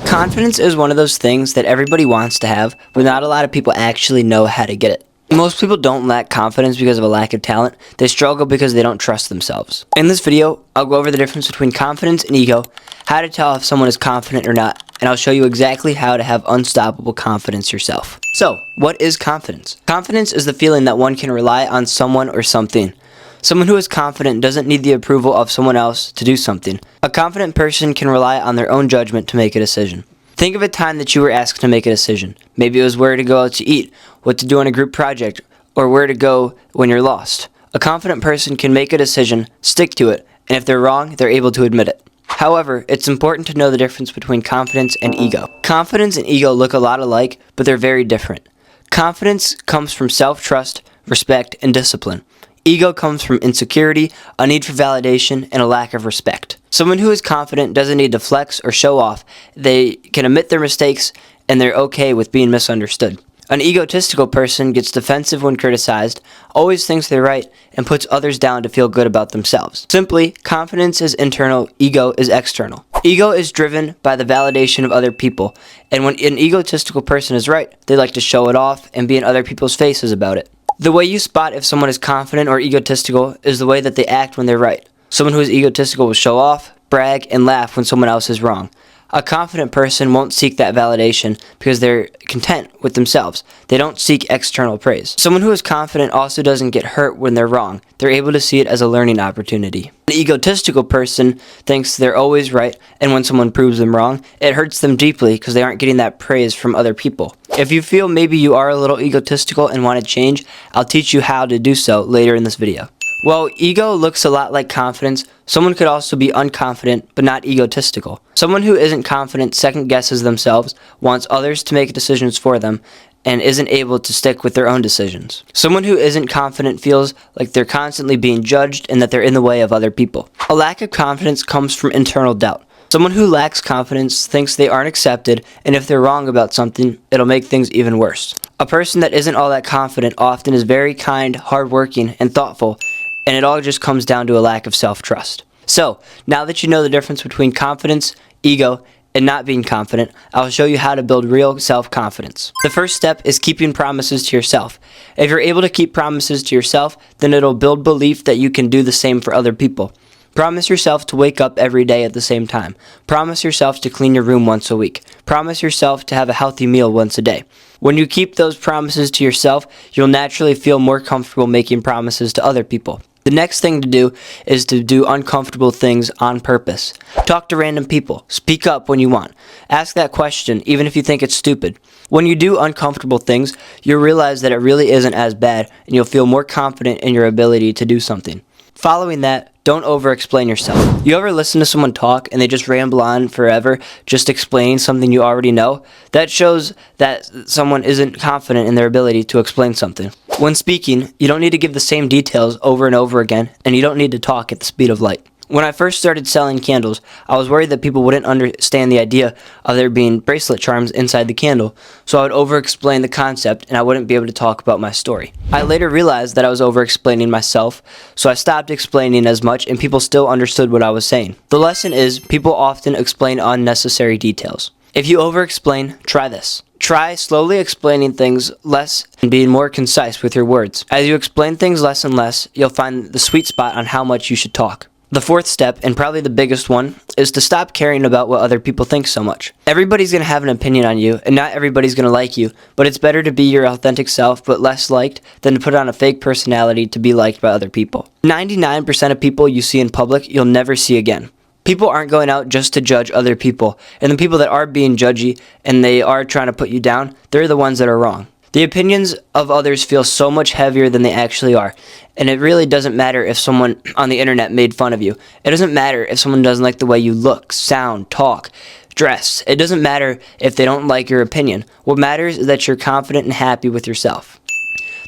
Confidence is one of those things that everybody wants to have, but not a lot of people actually know how to get it. Most people don't lack confidence because of a lack of talent. They struggle because they don't trust themselves. In this video, I'll go over the difference between confidence and ego, how to tell if someone is confident or not, and I'll show you exactly how to have unstoppable confidence yourself. So, what is confidence? Confidence is the feeling that one can rely on someone or something. Someone who is confident doesn't need the approval of someone else to do something. A confident person can rely on their own judgment to make a decision. Think of a time that you were asked to make a decision. Maybe it was where to go out to eat, what to do on a group project, or where to go when you're lost. A confident person can make a decision, stick to it, and if they're wrong, they're able to admit it. However, it's important to know the difference between confidence and ego. Confidence and ego look a lot alike, but they're very different. Confidence comes from self-trust, respect, and discipline. Ego comes from insecurity, a need for validation, and a lack of respect. Someone who is confident doesn't need to flex or show off. They can admit their mistakes, and they're okay with being misunderstood. An egotistical person gets defensive when criticized, always thinks they're right, and puts others down to feel good about themselves. Simply, confidence is internal, ego is external. Ego is driven by the validation of other people, and when an egotistical person is right, they like to show it off and be in other people's faces about it. The way you spot if someone is confident or egotistical is the way that they act when they're right. Someone who is egotistical will show off, brag, and laugh when someone else is wrong. A confident person won't seek that validation because they're content with themselves. They don't seek external praise. Someone who is confident also doesn't get hurt when they're wrong. They're able to see it as a learning opportunity. An egotistical person thinks they're always right, and when someone proves them wrong, it hurts them deeply because they aren't getting that praise from other people. If you feel maybe you are a little egotistical and want to change, I'll teach you how to do so later in this video. While ego looks a lot like confidence, someone could also be unconfident but not egotistical. Someone who isn't confident second guesses themselves, wants others to make decisions for them, and isn't able to stick with their own decisions. Someone who isn't confident feels like they're constantly being judged and that they're in the way of other people. A lack of confidence comes from internal doubt. Someone who lacks confidence thinks they aren't accepted, and if they're wrong about something, it'll make things even worse. A person that isn't all that confident often is very kind, hardworking, and thoughtful, and it all just comes down to a lack of self-trust. So, now that you know the difference between confidence, ego, and not being confident, I'll show you how to build real self-confidence. The first step is keeping promises to yourself. If you're able to keep promises to yourself, then it'll build belief that you can do the same for other people. Promise yourself to wake up every day at the same time. Promise yourself to clean your room once a week. Promise yourself to have a healthy meal once a day. When you keep those promises to yourself, you'll naturally feel more comfortable making promises to other people. The next thing to do is to do uncomfortable things on purpose. Talk to random people. Speak up when you want. Ask that question, even if you think it's stupid. When you do uncomfortable things, you'll realize that it really isn't as bad, and you'll feel more confident in your ability to do something. Following that, don't over-explain yourself. You ever listen to someone talk and they just ramble on forever, just explaining something you already know? That shows that someone isn't confident in their ability to explain something. When speaking, you don't need to give the same details over and over again, and you don't need to talk at the speed of light. When I first started selling candles, I was worried that people wouldn't understand the idea of there being bracelet charms inside the candle, so I would over-explain the concept and I wouldn't be able to talk about my story. I later realized that I was over-explaining myself, so I stopped explaining as much and people still understood what I was saying. The lesson is, people often explain unnecessary details. If you over-explain, try this. Try slowly explaining things less and being more concise with your words. As you explain things less and less, you'll find the sweet spot on how much you should talk. The fourth step, and probably the biggest one, is to stop caring about what other people think so much. Everybody's going to have an opinion on you, and not everybody's going to like you, but it's better to be your authentic self but less liked than to put on a fake personality to be liked by other people. 99% of people you see in public, you'll never see again. People aren't going out just to judge other people, and the people that are being judgy and they are trying to put you down, they're the ones that are wrong. The opinions of others feel so much heavier than they actually are, and it really doesn't matter if someone on the internet made fun of you. It doesn't matter if someone doesn't like the way you look, sound, talk, dress. It doesn't matter if they don't like your opinion. What matters is that you're confident and happy with yourself.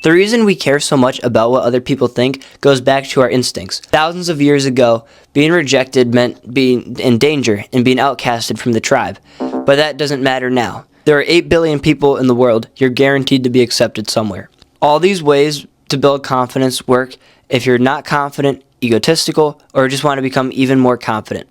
The reason we care so much about what other people think goes back to our instincts. Thousands of years ago, being rejected meant being in danger and being outcasted from the tribe, but that doesn't matter now. There are 8 billion people in the world. You're guaranteed to be accepted somewhere. All these ways to build confidence work if you're not confident, egotistical, or just want to become even more confident.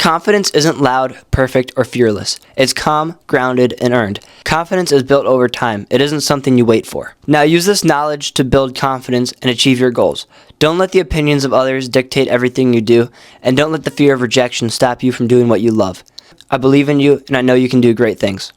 Confidence isn't loud, perfect, or fearless. It's calm, grounded, and earned. Confidence is built over time. It isn't something you wait for. Now use this knowledge to build confidence and achieve your goals. Don't let the opinions of others dictate everything you do, and don't let the fear of rejection stop you from doing what you love. I believe in you, and I know you can do great things.